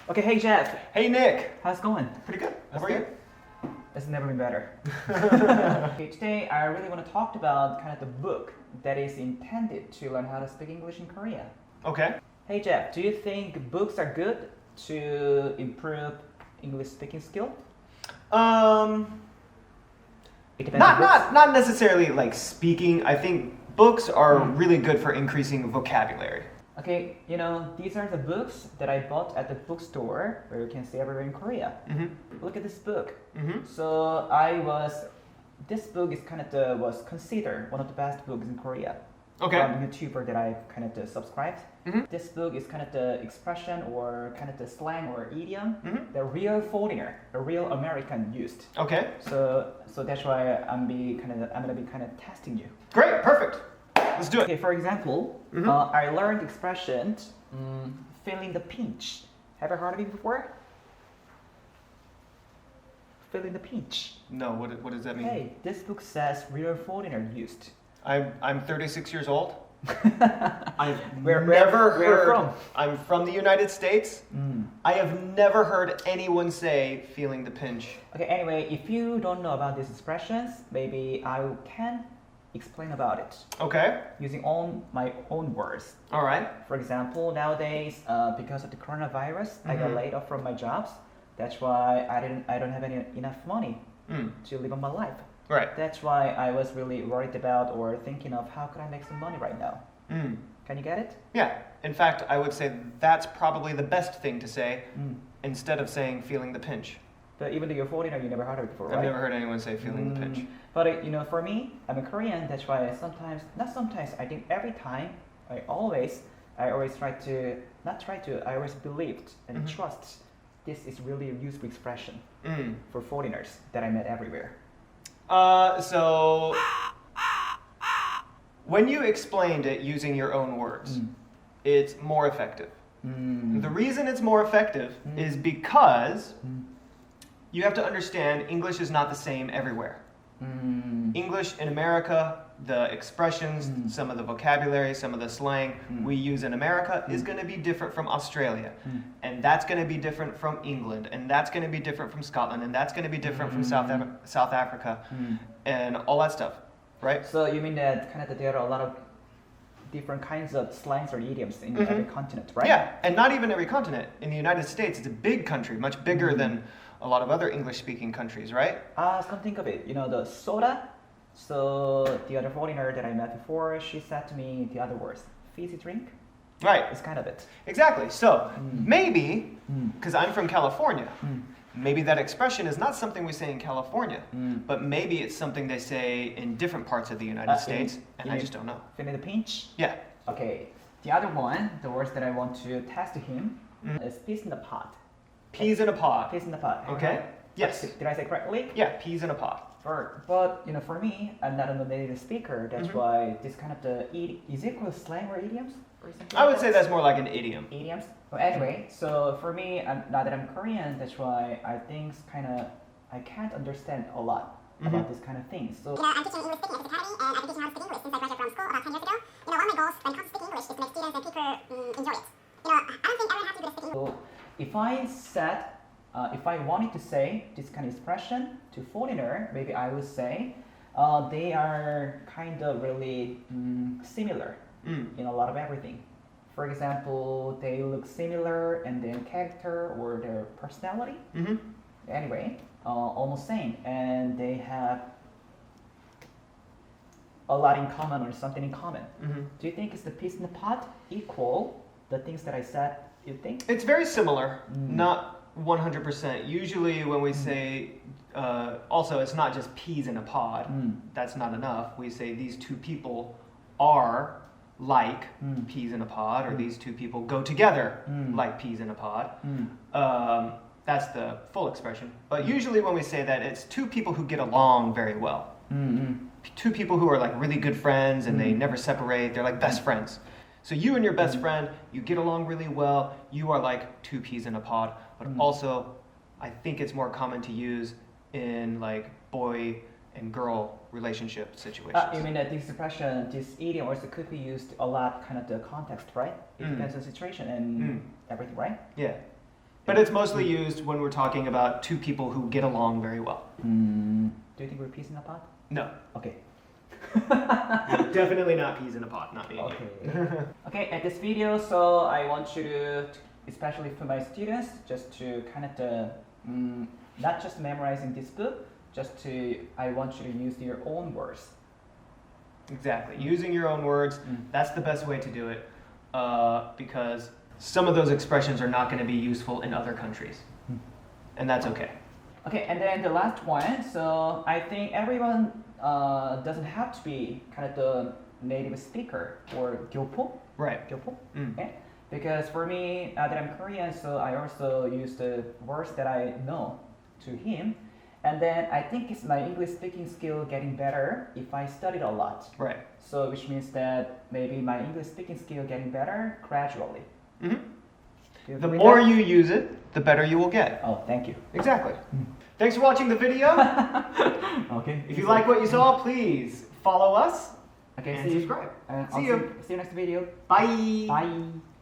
Okay, hey Jeff. Hey Nick. How's it going? Pretty good. How That's are you? good. It's never been better. Okay, today I really want to talk about kind of the book that is intended to learn how to speak English in Korea. Okay. Hey Jeff, do you think books are good to improve English speaking skill? It depends on books. Not necessarily like speaking. I think books are really good for increasing vocabulary. Okay, you know, these are the books that I bought at the bookstore where you can see everywhere in Korea. Look at this book. So this book is kind of was considered one of the best books in Korea. Okay. From a YouTuber that I kind of subscribed. This book is kind of the expression or kind of the slang or idiom the real foreigner, the real American used. Okay. So that's why I'm gonna be kind of testing you. Great. Perfect. Let's do it. Okay, for example, I learned expression feeling the pinch. Have you heard of it before? Feeling the pinch. No. What does that mean? Hey, this book says real foreigner used. I'm 36 years old. I've Where never are you heard. from? I'm from the United States. I have never heard anyone say "feeling the pinch." Okay, anyway, if you don't know about these expressions, maybe I can explain about it Okay. using my own words. All right. For example, nowadays, because of the coronavirus, I got laid off from my jobs. That's why I don't have enough money to live on my life. Right. That's why I was really worried about or thinking of how could I make some money right now. Can you get it? Yeah. In fact, I would say that's probably the best thing to say instead of saying "feeling the pinch." But even though you're 14, you never heard of it before, right? I've never heard anyone say "feeling the pinch." But you know, for me, I'm a Korean. That's why I think every time, I always try to, I always believed and trust this is really a useful expression for foreigners that I met everywhere. So when you explained it using your own words, it's more effective. The reason it's more effective is because you have to understand English is not the same everywhere. English in America, the expressions, some of the vocabulary, some of the slang we use in America is going to be different from Australia. And that's going to be different from England. And that's going to be different from Scotland. And that's going to be different from South Africa. And all that stuff, right? So you mean that kind of that there are a lot of different kinds of slangs or idioms in every continent, right? Yeah, and not even every continent. In the United States, it's a big country, much bigger than a lot of other English-speaking countries, right? Come think of it. You know, the soda. So the other foreigner that I met before, she said to me the other words, fizzy drink. Right. It's kind of it. Exactly. So maybe, because I'm from California, maybe that expression is not something we say in California, but maybe it's something they say in different parts of the United States, and I just don't know. Feeling the pinch? Yeah. Okay. The other one, the words that I want to test to him is peas in the pot. Peas in a pod. Peas in the pot. Okay. Yes. Did I say correctly? Yeah, peas in a pod. But you know, for me, I'm not a native speaker. That's why this kind of is it called slang or idioms or something? I would say that's more like an idiom. Idioms. Well, anyway, so for me, now that I'm Korean, that's why I think I can't understand a lot about this kind of things. So You know, I'm teaching English speaking at this academy, and I've been teaching how to speak English since I graduated from school about 10 years ago. You know, one of my goals when it comes to speaking English is to make students and people enjoy it. You know, I don't think everyone has to be good at speaking English. So if I wanted to say this kind of expression to foreigner, maybe I would say they are kind of really similar in a lot of everything. For example, they look similar in their character or their personality. Anyway, almost same, and they have a lot in common or something in common. Do you think is the piece in the pot equal the things that I said? You think? It's very similar, not 100%. Usually when we say, also it's not just peas in a pod, that's not enough. We say these two people are like peas in a pod, or these two people go together like peas in a pod. That's the full expression. But usually when we say that, it's two people who get along very well. Two people who are like really good friends and they never separate. They're like best friends. So you and your best friend, you get along really well. You are like two peas in a pod. But also, I think it's more common to use in like boy and girl relationship situations. You mean that this expression, this idiom also could be used a lot kind of the context, right? It depends on the situation and everything, right? Yeah. But it's mostly used when we're talking about two people who get along very well. Do you think we're peas in a pod? No, Okay. definitely not peas in a pod, not me. and you. Okay. Okay, at this video, so I want you to, especially for my students, just to kind of not just memorizing this book, I want you to use your own words. Exactly. Using your own words, that's the best way to do it because some of those expressions are not going to be useful in other countries. And that's okay. Okay, and then the last one, so I think everyone doesn't have to be kind of the native speaker or 교포. Right. 교포? Okay? Because for me, that I'm Korean, so I also use the words that I know to him. And then I think it's my English speaking skill getting better if I studied a lot. Right. So which means that maybe my English speaking skill getting better gradually. Mm-hmm. Do you The agree with more that? you use it, the better you will get. Oh, thank you. Exactly. Thanks for watching the video. Okay. If you like what you saw, please follow us Okay, and see you. subscribe. I'll See you. see you next video. Bye. Bye.